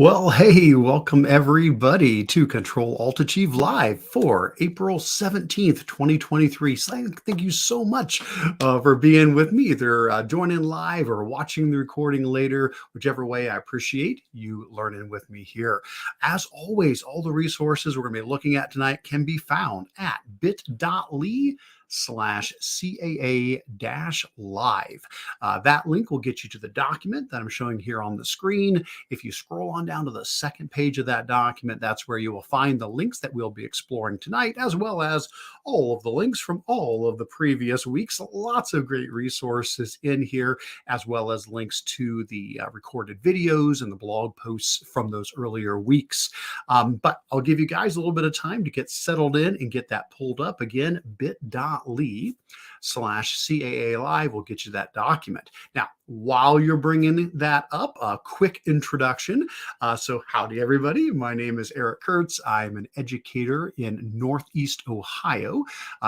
Well, hey, welcome everybody to Control Alt Achieve Live for April 17th, 2023. Thank you so much for being with me, either joining live or watching the recording later, whichever way. I appreciate you learning with me here. As always, all the resources we're going to be looking at tonight can be found at bit.ly/CAA-live. That link will get you to the document that I'm showing here on the screen. If you scroll on down to the second page of that document, that's where you will find the links that we'll be exploring tonight, as well as all of the links from all of the previous weeks. Lots of great resources in here, as well as links to the recorded videos and the blog posts from those earlier weeks. But I'll give you guys a little bit of time to get settled in and get that pulled up. Again, bit.ly/CAA Live will get you that document. Now, while you're bringing that up, a quick introduction. So howdy, everybody. My name is Eric Kurtz. I'm an educator in Northeast Ohio.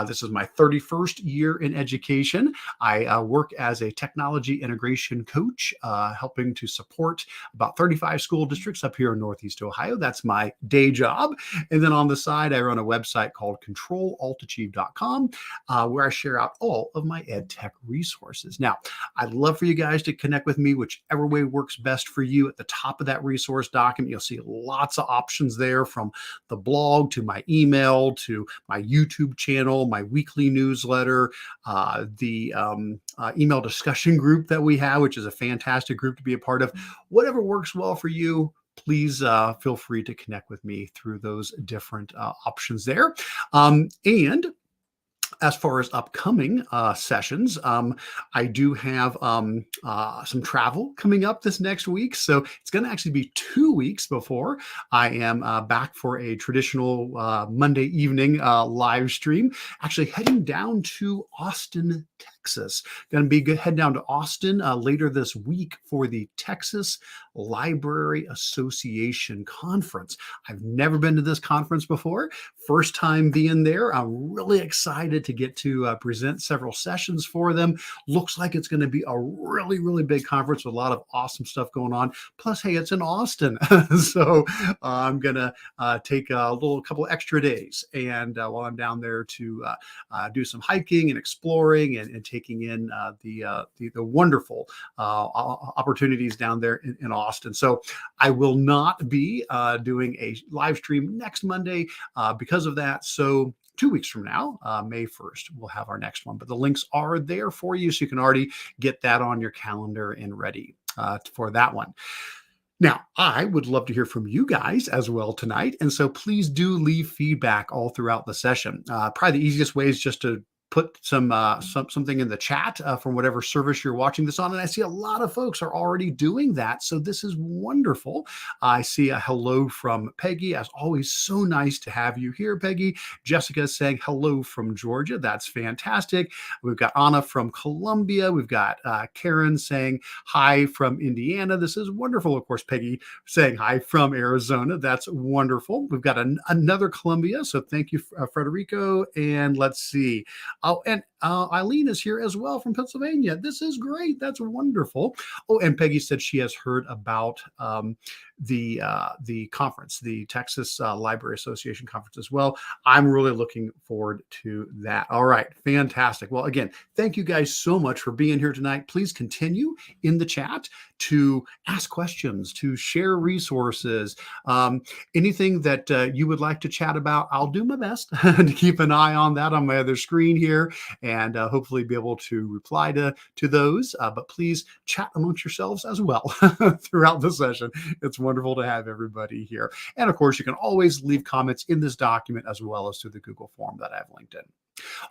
This is my 31st year in education. I work as a technology integration coach, helping to support about 35 school districts up here in Northeast Ohio. That's my day job. And then on the side, I run a website called controlaltachieve.com, where I share out all of my EdTech resources. Now, I'd love for you guys to connect with me whichever way works best for you. At the top of that resource document, you'll see lots of options there, from the blog to my email to my YouTube channel, my weekly newsletter, the email discussion group that we have, which is a fantastic group to be a part of. Whatever works well for you, please feel free to connect with me through those different options there. And as far as upcoming sessions, I do have some travel coming up this next week. So it's going to actually be 2 weeks before I am back for a traditional Monday evening live stream, actually heading down to Austin, Texas. Going to be head down to Austin later this week for the Texas Library Association Conference. I've never been to this conference before. First time being there. I'm really excited to get to present several sessions for them. Looks like it's going to be a really, really big conference with a lot of awesome stuff going on. Plus, hey, it's in Austin. So I'm going to take a couple extra days. And while I'm down there to do some hiking and exploring and taking in the wonderful opportunities down there in Austin. So I will not be doing a live stream next Monday because of that. So 2 weeks from now, May 1st, we'll have our next one. But the links are there for you, so you can already get that on your calendar and ready for that one. Now, I would love to hear from you guys as well tonight. And so please do leave feedback all throughout the session. Probably the easiest way is just to put something in the chat from whatever service you're watching this on. And I see a lot of folks are already doing that. So this is wonderful. I see a hello from Peggy. As always, so nice to have you here, Peggy. Jessica saying hello from Georgia. That's fantastic. We've got Anna from Columbia. We've got Karen saying hi from Indiana. This is wonderful. Of course, Peggy saying hi from Arizona. That's wonderful. We've got another Columbia. So thank you, Frederico. And let's see. Oh, and Eileen is here as well from Pennsylvania. This is great. That's wonderful. Oh, and Peggy said she has heard about the conference, the Texas Library Association conference as well. I'm really looking forward to that. All right, fantastic. Well, again, thank you guys so much for being here tonight. Please continue in the chat to ask questions, to share resources, anything that you would like to chat about. I'll do my best to keep an eye on that on my other screen here, and hopefully be able to reply to those. But please chat amongst yourselves as well throughout the session. It's wonderful to have everybody here. And of course, you can always leave comments in this document as well as through the Google form that I've linked in.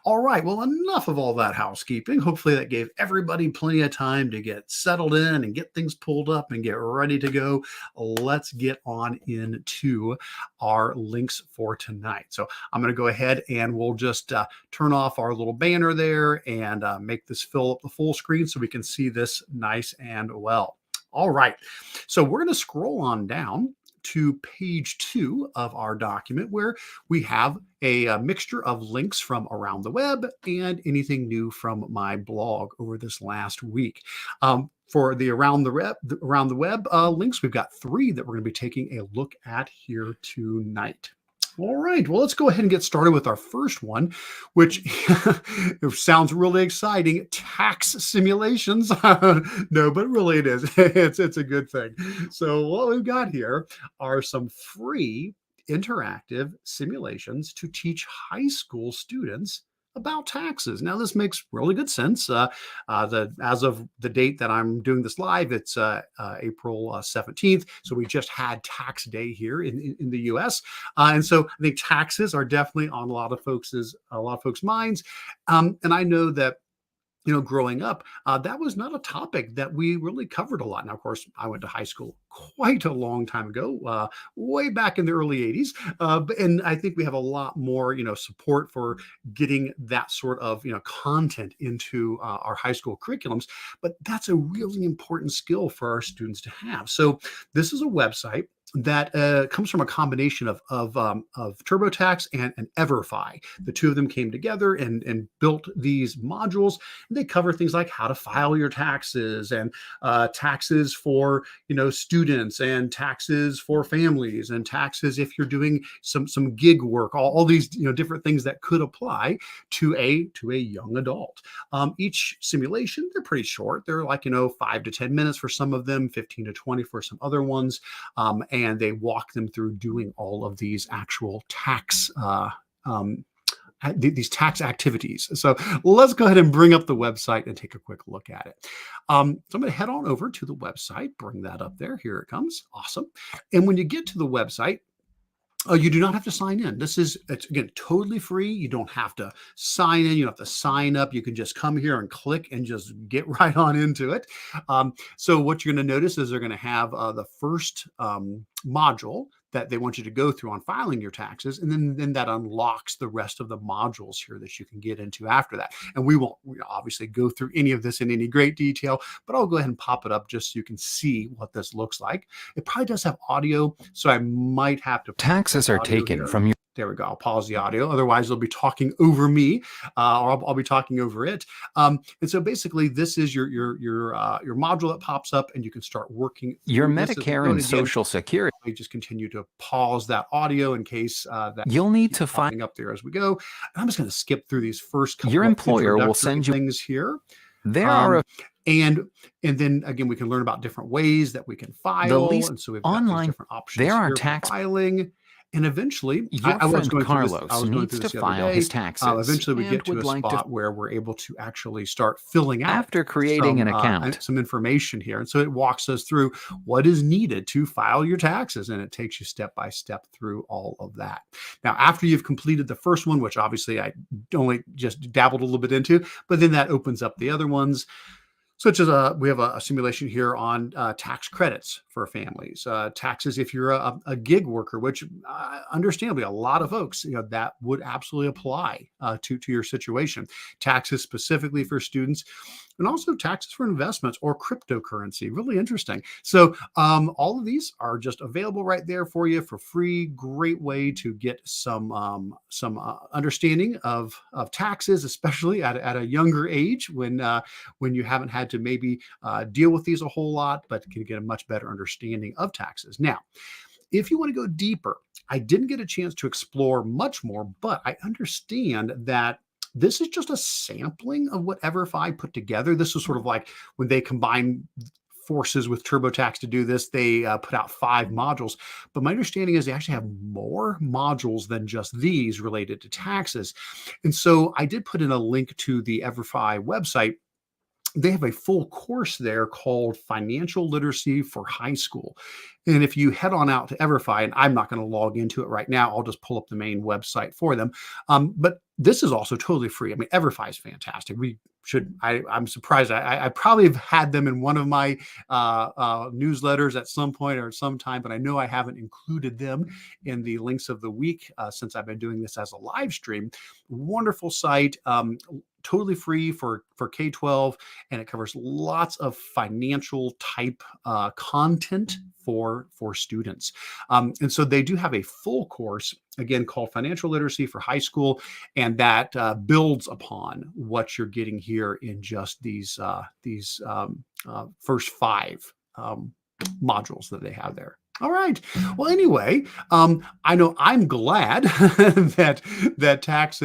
All right, well, enough of all that housekeeping. Hopefully that gave everybody plenty of time to get settled in and get things pulled up and get ready to go. Let's get on into our links for tonight. So I'm going to go ahead and we'll just turn off our little banner there and make this fill up the full screen so we can see this nice and well. All right, so we're going to scroll on down to page 2 of our document, where we have a mixture of links from around the web and anything new from my blog over this last week. For the around the web links, we've got 3 that we're going to be taking a look at here tonight. All right, well, let's go ahead and get started with our first one, which sounds really exciting. Tax simulations. No, but really it is. It's a good thing. So what we've got here are some free interactive simulations to teach high school students about taxes. Now, this makes really good sense. As of the date that I'm doing this live, it's April 17th. So we just had tax day here in the US. And so I think taxes are definitely on a lot of folks' minds. And I know that growing up, that was not a topic that we really covered a lot. Now, of course, I went to high school quite a long time ago, way back in the early 80s. And I think we have a lot more, support for getting that sort of, content into our high school curriculums. But that's a really important skill for our students to have. So this is a website that comes from a combination of TurboTax and EverFi. The two of them came together and built these modules. They cover things like how to file your taxes, and taxes for students, and taxes for families, and taxes if you're doing some gig work. All these different things that could apply to a young adult. Each simulation, they're pretty short. They're like 5 to 10 minutes for some of them, 15 to 20 for some other ones. And they walk them through doing all of these actual tax these tax activities. So let's go ahead and bring up the website and take a quick look at it. So I'm going to head on over to the website, bring that up there. Here it comes. Awesome. And when you get to the website, you do not have to sign in. It's again totally free. You don't have to sign in. You don't have to sign up. You can just come here and click and just get right on into it. So what you're going to notice is they're going to have the first module that they want you to go through on filing your taxes. And then that unlocks the rest of the modules here that you can get into after that. And we won't obviously go through any of this in any great detail, but I'll go ahead and pop it up just so you can see what this looks like. It probably does have audio, so I might have to. Taxes are taken from your. There we go. I'll pause the audio. Otherwise, they'll be talking over me, or I'll be talking over it. And so basically, this is your module that pops up, and you can start working. Your Medicare and Social Security. I just continue to pause that audio in case that you'll need to find up there as we go. I'm just going to skip through these first couple. Your employer will send you things here. There are and then again, we can learn about different ways that we can file. And so we've got online different options. there are here tax for filing. And eventually, your friend Carlos needs to file his taxes. Eventually, we get to a spot where we're able to actually start filling out after creating an account some information here. And so it walks us through what is needed to file your taxes, and it takes you step by step through all of that. Now, after you've completed the first one, which obviously I only just dabbled a little bit into, but then that opens up the other ones. Such as we have a simulation here on tax credits for families, taxes if you're a gig worker, which understandably a lot of folks, that would absolutely apply to your situation. Taxes specifically for students, and also taxes for investments or cryptocurrency. Really interesting. So all of these are just available right there for you for free. Great way to get some understanding of taxes, especially at a younger age when you haven't had to maybe deal with these a whole lot, but can get a much better understanding of taxes. Now, if you want to go deeper, I didn't get a chance to explore much more, but I understand that this is just a sampling of what EverFi put together. This was sort of like when they combined forces with TurboTax to do this, they put out 5 modules. But my understanding is they actually have more modules than just these related to taxes. And so I did put in a link to the EverFi website. They have a full course there called Financial Literacy for High School. And if you head on out to EverFi, and I'm not going to log into it right now, I'll just pull up the main website for them. But this is also totally free. I mean, EverFi is fantastic. I'm surprised. I probably have had them in one of my newsletters at some point or at some time, but I know I haven't included them in the links of the week since I've been doing this as a live stream. Wonderful site. totally free for K-12, and it covers lots of financial type content for students. And so they do have a full course, again, called Financial Literacy for High School, and that builds upon what you're getting here in just these first 5 modules that they have there. All right. Well, anyway, I know I'm glad that tax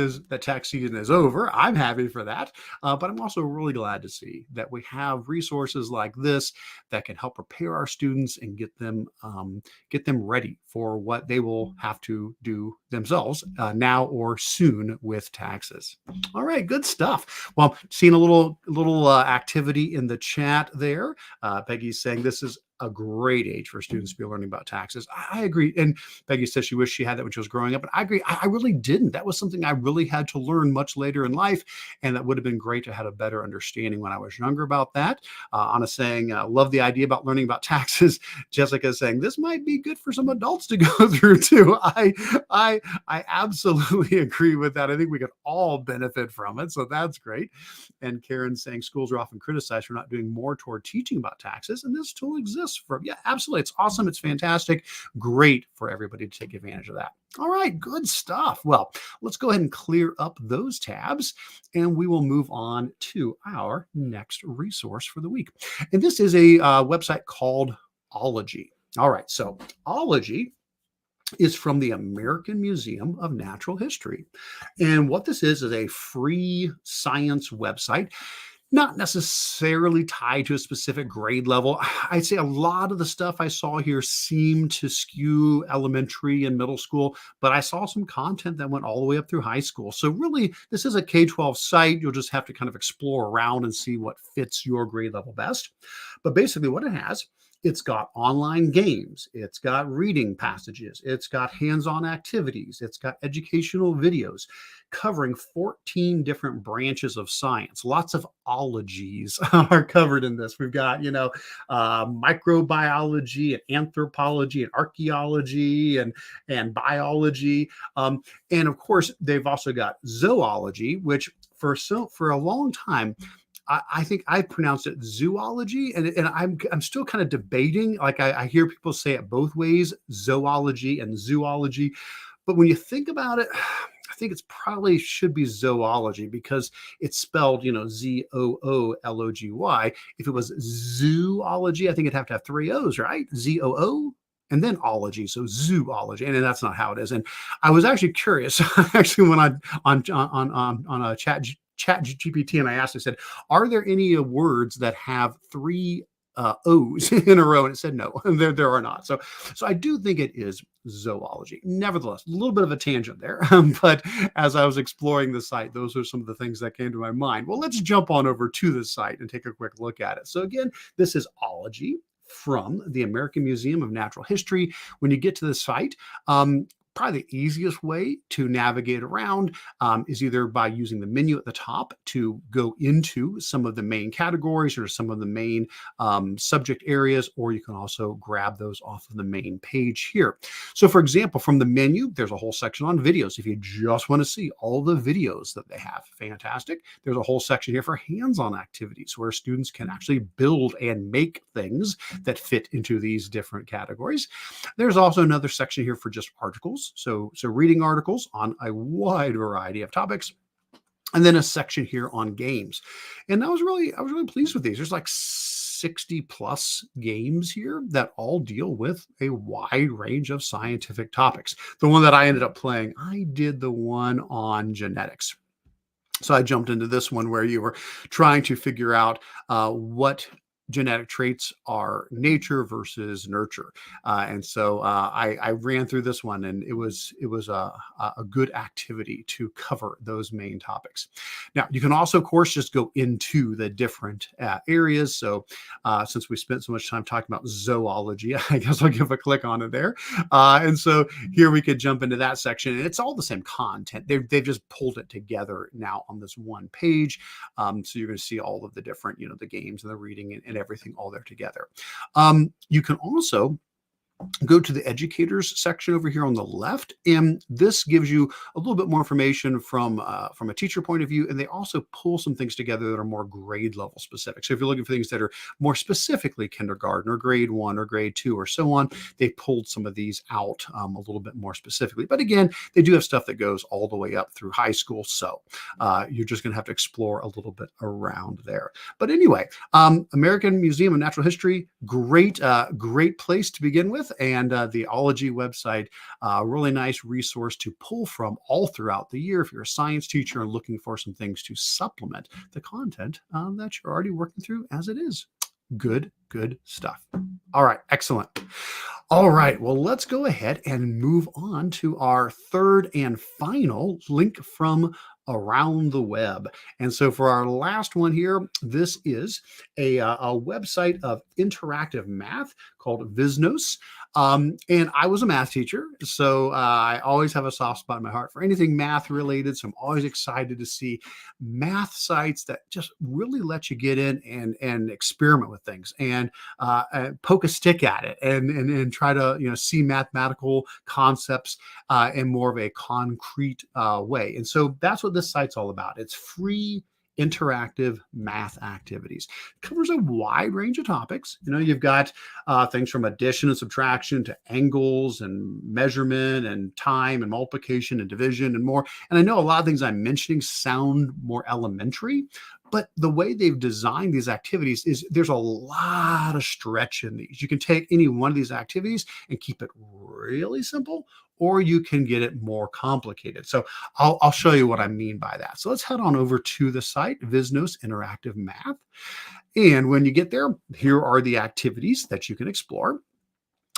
season is over. I'm happy for that, but I'm also really glad to see that we have resources like this that can help prepare our students and get them ready for what they will have to do themselves now or soon with taxes. All right, good stuff. Well, seeing a little activity in the chat there. Peggy's saying this is a great age for students to be learning about taxes. I agree. And Peggy says she wished she had that when she was growing up, but I agree. I really didn't. That was something I really had to learn much later in life. And that would have been great to have a better understanding when I was younger about that. Anna saying, love the idea about learning about taxes. Jessica saying, this might be good for some adults to go through too. I absolutely agree with that. I think we could all benefit from it. So that's great. And Karen saying schools are often criticized for not doing more toward teaching about taxes. And this tool exists for, yeah, absolutely. It's awesome. It's fantastic. Great for everybody to take advantage of that. All right, good stuff. Well, let's go ahead and clear up those tabs and we will move on to our next resource for the week. And this is a website called OLogy. All right, so OLogy is from the American Museum of Natural History. And what this is a free science website, not necessarily tied to a specific grade level. I'd say a lot of the stuff I saw here seemed to skew elementary and middle school, but I saw some content that went all the way up through high school. So really, this is a K-12 site. You'll just have to kind of explore around and see what fits your grade level best. But basically what it has, it's got online games, it's got reading passages, it's got hands-on activities, it's got educational videos covering 14 different branches of science. Lots of ologies are covered in this. We've got, microbiology and anthropology and archaeology and biology. And of course, they've also got zoology, which for a long time, I think I pronounced it zoology, and I'm still kind of debating. Like I hear people say it both ways, zoology and zoology. But when you think about it, I think it's probably should be zoology because it's spelled, Zoology. If it was zoology, I think it'd have to have 3 O's, right? ZOO. And then ology, so zoology, and that's not how it is. And I was actually curious. Actually, when on a chat GPT, and I asked, I said, "Are there any words that have 3 O's in a row?" And it said no, there are not. So I do think it is zoology. Nevertheless, a little bit of a tangent there, but as I was exploring the site, those are some of the things that came to my mind. Well, let's jump on over to the site and take a quick look at it. So again, this is OLogy from the American Museum of Natural History. When you get to the site, probably the easiest way to navigate around is either by using the menu at the top to go into some of the main categories or some of the main subject areas, or you can also grab those off of the main page here. So for example, from the menu, there's a whole section on videos. If you just want to see all the videos that they have, fantastic. There's a whole section here for hands-on activities where students can actually build and make things that fit into these different categories. There's also another section here for just articles. So reading articles on a wide variety of topics, and then a section here on games. And I was really pleased with these. There's like 60 plus games here that all deal with a wide range of scientific topics. The one that I ended up playing, I did the one on genetics. So I jumped into this one where you were trying to figure out what genetic traits are nature versus nurture. And so I ran through this one, and it was a good activity to cover those main topics. Now, you can also, of course, just go into the different areas. So since we spent so much time talking about zoology, I guess I'll give a click on it there. And so here we could jump into that section, and it's all the same content. They've just pulled it together now on this one page. So you're going to see all of the different, the games and the reading and everything all there together. You can also go to the educators section over here on the left, and this gives you a little bit more information from a teacher point of view, and they also pull some things together that are more grade level specific. So if you're looking for things that are more specifically kindergarten or grade 1 or grade 2 or so on, they pulled some of these out a little bit more specifically. But again, they do have stuff that goes all the way up through high school, so you're just going to have to explore a little bit around there. But anyway, American Museum of Natural History, great place to begin with. And the OLogy website, really nice resource to pull from all throughout the year if you're a science teacher and looking for some things to supplement the content that you're already working through as it is. Good stuff. All right, excellent. All right, well, let's go ahead and move on to our third and final link from around the web. And so for our last one here, this is a website of interactive math called Visnos. And I was a math teacher, so I always have a soft spot in my heart for anything math related. So I'm always excited to see math sites that just really let you get in and experiment with things and poke a stick at it and try to see mathematical concepts in more of a concrete way. And so that's what this site's all about. It's free interactive math activities. It covers a wide range of topics. You've got things from addition and subtraction to angles and measurement and time and multiplication and division and more. And I know a lot of things I'm mentioning sound more elementary, but the way they've designed these activities is there's a lot of stretch in these. You can take any one of these activities and keep it really simple, or you can get it more complicated. So I'll show you what I mean by that. So let's head on over to the site, Visnos Interactive Math. And when you get there, here are the activities that you can explore.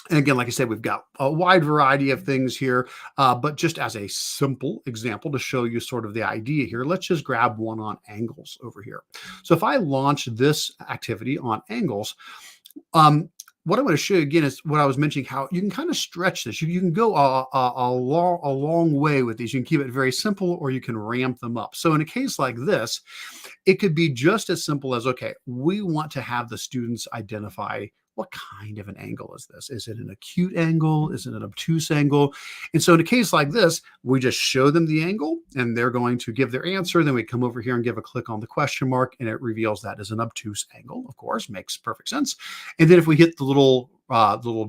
And again, like I said, we've got a wide variety of things here, but just as a simple example to show you sort of the idea here, let's just grab one on angles over here. So if I launch this activity on angles, what I'm going to show you again is what I was mentioning, how you can kind of stretch this. You can go a long way with these. You can keep it very simple, or you can ramp them up. So in a case like this, it could be just as simple as, okay, we want to have the students identify what kind of an angle is this? Is it an acute angle? Is it an obtuse angle? And so in a case like this, we just show them the angle and they're going to give their answer. Then we come over here and give a click on the question mark and it reveals that as an obtuse angle. Of course, makes perfect sense. And then if we hit the little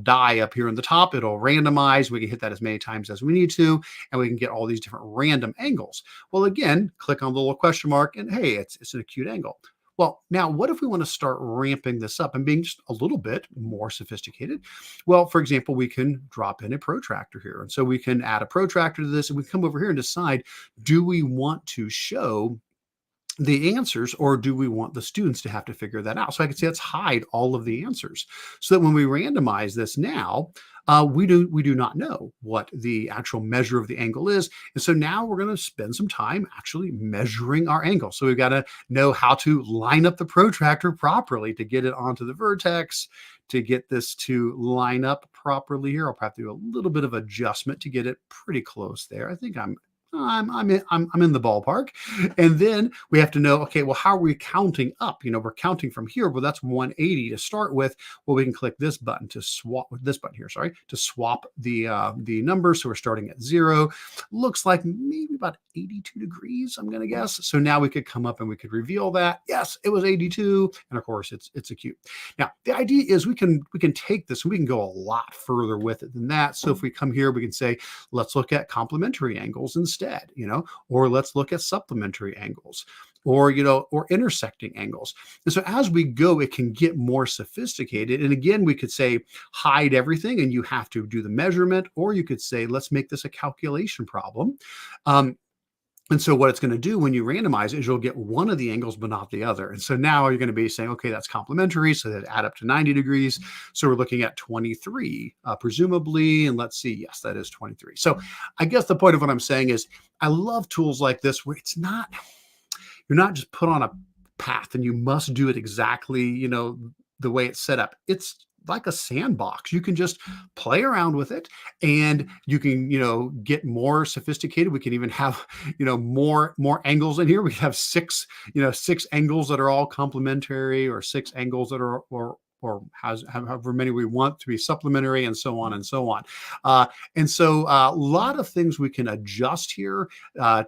die up here in the top, it'll randomize. We can hit that as many times as we need to, and we can get all these different random angles. Well, again, click on the little question mark and hey, it's an acute angle. Well, now what if we want to start ramping this up and being just a little bit more sophisticated? Well, for example, we can drop in a protractor here. And so we can add a protractor to this and we come over here and decide, do we want to show the answers, or do we want the students to have to figure that out? So I can say, let's hide all of the answers so that when we randomize this now, we do not know what the actual measure of the angle is. And so now we're going to spend some time actually measuring our angle. So we've got to know how to line up the protractor properly to get it onto the vertex, to get this to line up properly here. I'll have to do a little bit of adjustment to get it pretty close there. I think I'm in the ballpark. And then we have to know, okay, well, how are we counting up? We're counting from here. Well, that's 180 to start with. Well, we can click this button to swap this button here, to swap the numbers. So we're starting at 0. Looks like maybe about 82 degrees, I'm going to guess. So now we could come up and we could reveal that. Yes, it was 82. And of course it's acute. Now, the idea is we can take this and we can go a lot further with it than that. So if we come here, we can say, let's look at complementary angles instead, or let's look at supplementary angles, or intersecting angles. And so as we go, it can get more sophisticated. And again, we could say hide everything and you have to do the measurement, or you could say, let's make this a calculation problem. And so what it's going to do when you randomize is you'll get one of the angles, but not the other. And so now you're going to be saying, okay, that's complementary. So that add up to 90 degrees. So we're looking at 23, presumably. And let's see. Yes, that is 23. So I guess the point of what I'm saying is I love tools like this where you're not just put on a path and you must do it exactly, the way it's set up. It's like a sandbox. You can just play around with it and you can, get more sophisticated. We can even have, more angles in here. We have 6 angles that are all complementary, or 6 angles that are or however many we want to be supplementary, and so on and so on. And so a lot of things we can adjust here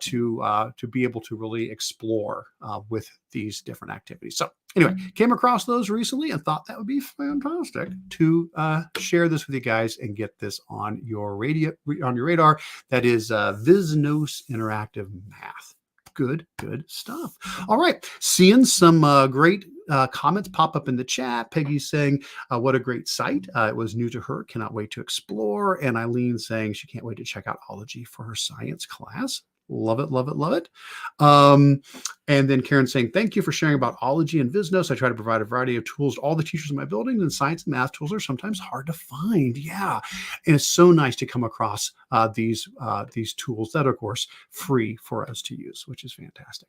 to be able to really explore with these different activities. So anyway, came across those recently and thought that would be fantastic to share this with you guys and get this on your radar. That is Visnos Interactive Math. Good stuff. All right, seeing some great comments pop up in the chat. Peggy saying, what a great site. It was new to her. Cannot wait to explore. And Eileen saying she can't wait to check out OLogy for her science class. Love it, love it, love it. And then Karen saying, thank you for sharing about OLogy and Visnos. I try to provide a variety of tools to all the teachers in my building, and science and math tools are sometimes hard to find. Yeah. And it's so nice to come across these tools that are, of course, free for us to use, which is fantastic.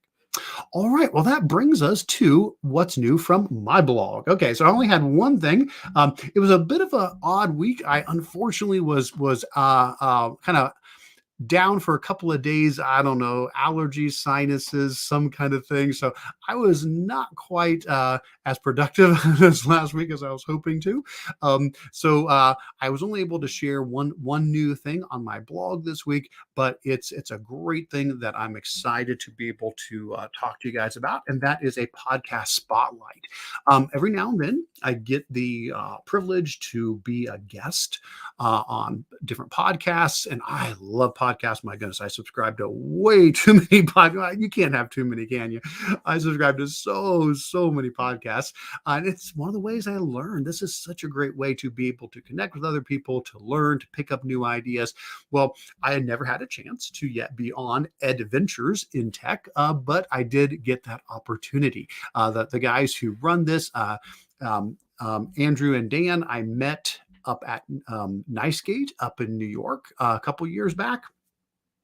All right. Well, that brings us to what's new from my blog. Okay. So I only had one thing. It was a bit of an odd week. I unfortunately was kind of down for a couple of days. I don't know, allergies, sinuses, some kind of thing. So I was not quite as productive this last week as I was hoping to. So I was only able to share one new thing on my blog this week, but it's a great thing that I'm excited to be able to talk to you guys about, and that is a podcast spotlight. Every now and then I get the privilege to be a guest on different podcasts, and I love podcasts. My goodness, I subscribe to way too many podcasts. You can't have too many, can you? I subscribe to so many podcasts, and it's one of the ways I learn. This is such a great way to be able to connect with other people, to learn, to pick up new ideas. Well, I had never had a chance to yet be on EdVentures in tech, but I did get that opportunity. The guys who run this, Andrew and Dan, I met up at NiceGate up in New York a couple years back.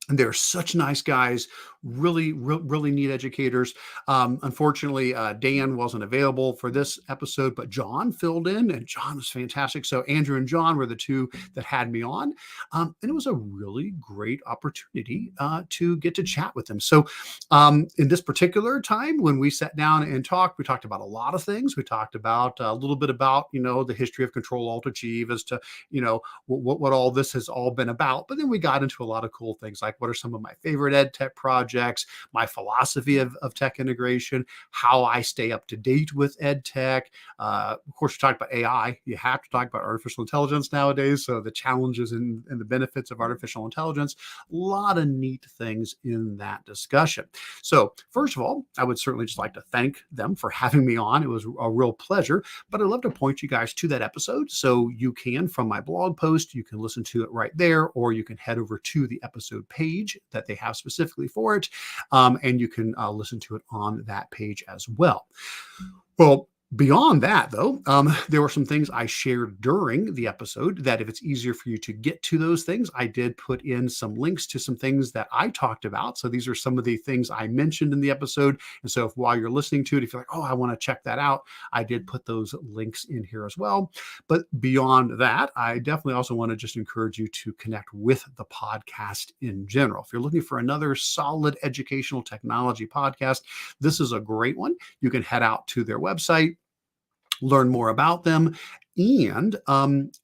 And they're such nice guys, really neat educators. Unfortunately, Dan wasn't available for this episode, but John filled in, and John was fantastic. So Andrew and John were the two that had me on. And it was a really great opportunity to get to chat with them. So in this particular time, when we sat down and talked, we talked about a lot of things. We talked about a little bit about, the history of Control-Alt-Achieve as to, what all this has all been about. But then we got into a lot of cool things like, what are some of my favorite EdTech projects, my philosophy of tech integration, how I stay up to date with EdTech. Of course, we talked about AI. You have to talk about artificial intelligence nowadays. So the challenges and the benefits of artificial intelligence, a lot of neat things in that discussion. So first of all, I would certainly just like to thank them for having me on. It was a real pleasure, but I'd love to point you guys to that episode. So you can, from my blog post, you can listen to it right there, or you can head over to the episode page that they have specifically for it, and you can listen to it on that page as well. Well, beyond that, though, there were some things I shared during the episode that if it's easier for you to get to those things, I did put in some links to some things that I talked about. So these are some of the things I mentioned in the episode. And so if while you're listening to it, if you're like, oh, I want to check that out, I did put those links in here as well. But beyond that, I definitely also want to just encourage you to connect with the podcast in general. If you're looking for another solid educational technology podcast, this is a great one. You can head out to their website, learn more about them. And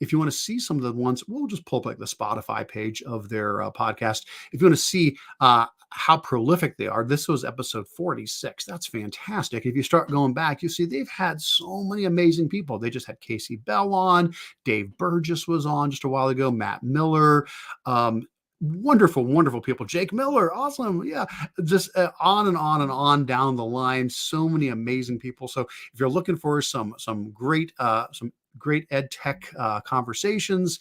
if you want to see some of the ones, we'll just pull up like the Spotify page of their podcast. If you want to see how prolific they are, this was episode 46. That's fantastic. If you start going back, you see they've had so many amazing people. They just had Casey Bell on, Dave Burgess was on just a while ago, Matt Miller, wonderful people. Jake Miller, awesome. Yeah, just on and on down the line. So many amazing people. So if you're looking for some great EdTech conversations,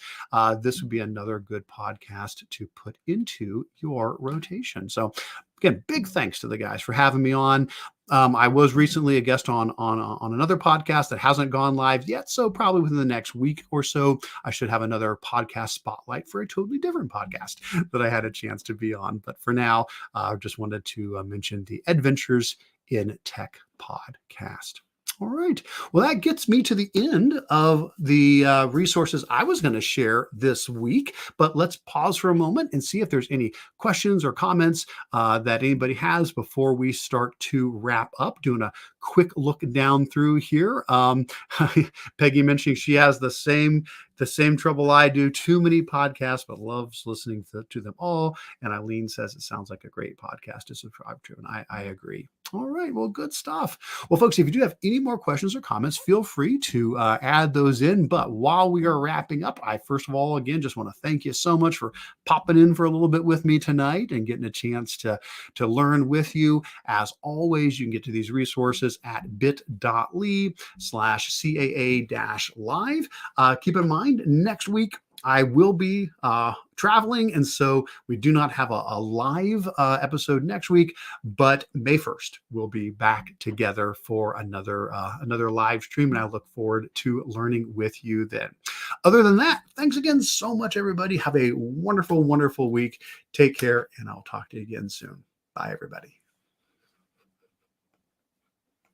this would be another good podcast to put into your rotation. So again, big thanks to the guys for having me on. I was recently a guest on another podcast that hasn't gone live yet. So probably within the next week or so, I should have another podcast spotlight for a totally different podcast that I had a chance to be on. But for now, I just wanted to mention the EdVentures in Tech podcast. All right. Well, that gets me to the end of the resources I was going to share this week. But let's pause for a moment and see if there's any questions or comments that anybody has before we start to wrap up. Doing a quick look down through here. Peggy mentioning she has the same trouble I do. Too many podcasts, but loves listening to them all. And Eileen says it sounds like a great podcast to subscribe to, and I agree. All right. Well, good stuff. Well, folks, if you do have any more questions or comments, feel free to add those in. But while we are wrapping up, I first of all, again, just want to thank you so much for popping in for a little bit with me tonight and getting a chance to learn with you. As always, you can get to these resources at bit.ly/CAA-live. Keep in mind, next week, I will be traveling, and so we do not have a live episode next week, but May 1st, we'll be back together for another live stream, and I look forward to learning with you then. Other than that, thanks again so much, everybody. Have a wonderful, wonderful week. Take care, and I'll talk to you again soon. Bye, everybody.